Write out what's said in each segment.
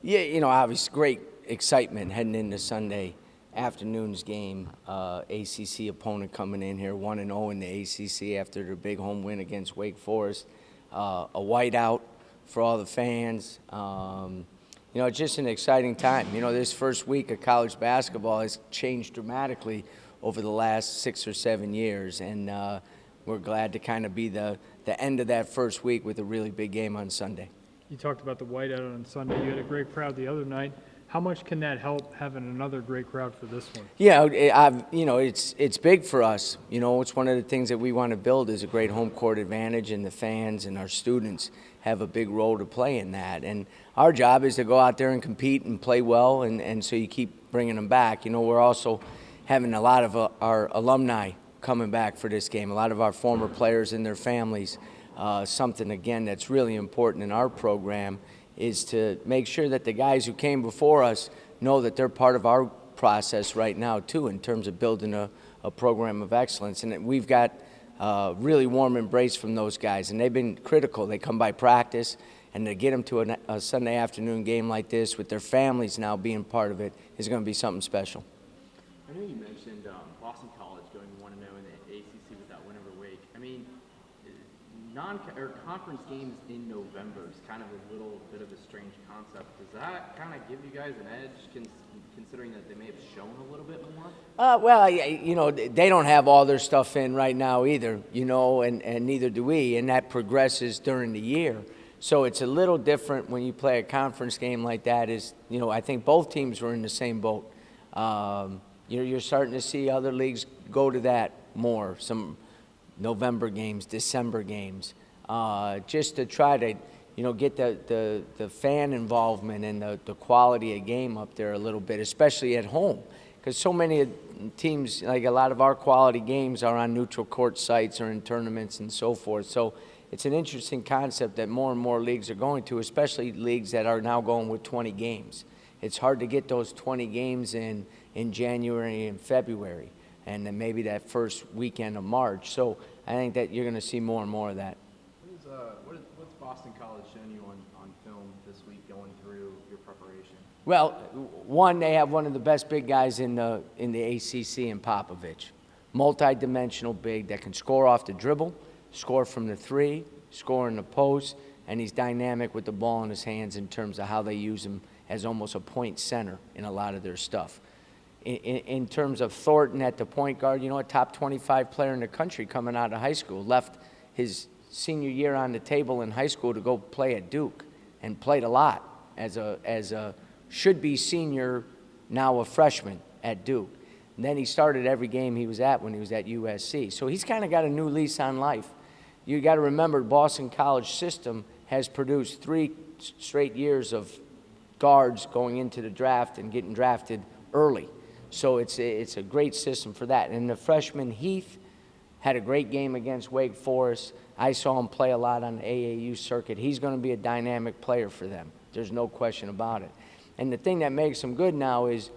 Yeah, obviously great excitement heading into Sunday afternoon's game. ACC opponent coming in here 1-0 in the ACC after their big home win against Wake Forest. A whiteout for all the fans. It's just an exciting time. This first week of college basketball has changed dramatically over the last 6 or 7 years, and we're glad to kind of be the end of that first week with a really big game on Sunday. You talked about the whiteout on Sunday. You had a great crowd the other night. How much can that help having another great crowd for this one? Yeah, it's big for us. It's one of the things that we want to build is a great home court advantage, and the fans and our students have a big role to play in that. And our job is to go out there and compete and play well, and so you keep bringing them back. We're also having a lot of our alumni coming back for this game, a lot of our former players and their families. Something, again, that's really important in our program is to make sure that the guys who came before us know that they're part of our process right now, too, in terms of building a program of excellence. And we've got a really warm embrace from those guys, and they've been critical. They come by practice, and to get them to a Sunday afternoon game like this with their families now being part of it is going to be something special. I know you mentioned Boston College going 1-0 in the ACC with that win over Wake. I mean, conference games in November is kind of a little bit of a strange concept. Does that kind of give you guys an edge, considering that they may have shown a little bit more? They don't have all their stuff in right now either, and neither do we, and that progresses during the year. So it's a little different when you play a conference game like that. I think both teams were in the same boat. You're starting to see other leagues go to that more, some November games, December games, just to try to, get the fan involvement and the quality of game up there a little bit, especially at home. Because so many teams, like a lot of our quality games are on neutral court sites or in tournaments and so forth. So it's an interesting concept that more and more leagues are going to, especially leagues that are now going with 20 games. It's hard to get those 20 games in January and February, and then maybe that first weekend of March. So I think that you're going to see more and more of that. What's Boston College shown you on film this week going through your preparation? Well, one, they have one of the best big guys in the ACC in Popovich. Multi-dimensional big that can score off the dribble, score from the three, score in the post, and he's dynamic with the ball in his hands in terms of how they use him as almost a point center in a lot of their stuff. In terms of Thornton at the point guard, a top 25 player in the country coming out of high school, left his senior year on the table in high school to go play at Duke, and played a lot as a should-be senior, now a freshman at Duke. And then he started every game he was at when he was at USC. So he's kind of got a new lease on life. You got to remember, Boston College system has produced 3 straight years of guards going into the draft and getting drafted early. So it's a great system for that. And the freshman Heath had a great game against Wake Forest. I saw him play a lot on the AAU circuit. He's going to be a dynamic player for them. There's no question about it. And the thing that makes him good now is,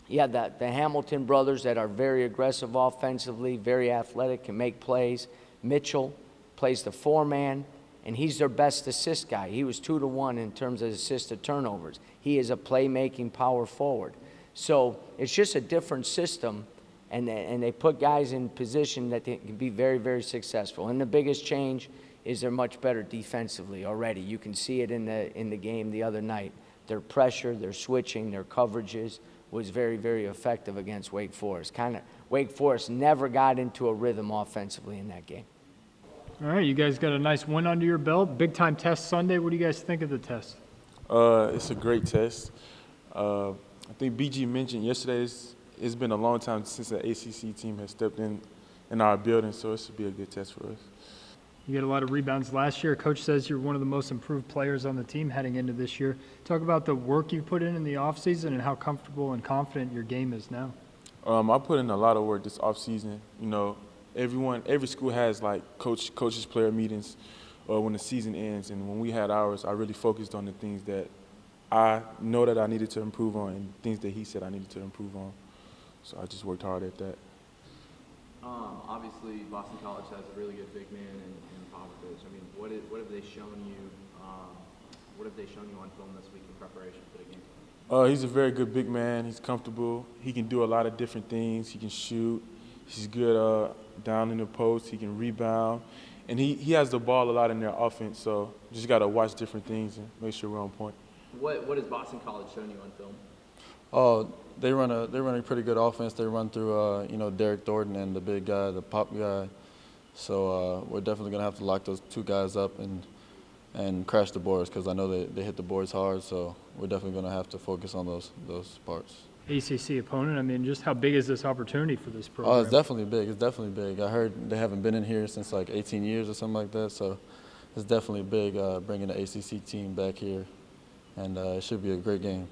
the Hamilton brothers that are very aggressive offensively, very athletic, can make plays. Mitchell plays the 4-man, and he's their best assist guy. He was 2-to-1 in terms of assist to turnovers. He is a playmaking power forward. So it's just a different system, and they put guys in position that they can be very, very successful. And the biggest change is they're much better defensively already. You can see it in the game the other night. Their pressure, their switching, their coverages was very, very effective against Wake Forest. Wake Forest never got into a rhythm offensively in that game. All right, you guys got a nice win under your belt. Big-time test Sunday. What do you guys think of the test? It's a great test. I think BG mentioned yesterday it's been a long time since the ACC team has stepped in our building, so it should be a good test for us. You get a lot of rebounds last year. Coach says you're one of the most improved players on the team heading into this year. Talk about the work you put in the offseason and how comfortable and confident your game is now. I put in a lot of work this offseason. Every school has like coaches player meetings when the season ends, and when we had ours, I really focused on the things that I know that I needed to improve on and things that he said I needed to improve on. So I just worked hard at that. Obviously, Boston College has a really good big man in Popovich. I mean, what have they shown you What have they shown you on film this week in preparation for the game? He's a very good big man. He's comfortable. He can do a lot of different things. He can shoot. He's good down in the post. He can rebound. And he has the ball a lot in their offense, so just got to watch different things and make sure we're on point. What has Boston College shown you on film? Oh, they run a pretty good offense. They run through Derek Thornton and the big guy, the pop guy. So we're definitely gonna have to lock those two guys up and crash the boards, because I know they hit the boards hard. So we're definitely gonna have to focus on those parts. ACC opponent, I mean, just how big is this opportunity for this program? Oh, it's definitely big. It's definitely big. I heard they haven't been in here since like 18 years or something like that. So it's definitely big bringing the ACC team back here, and it should be a great game.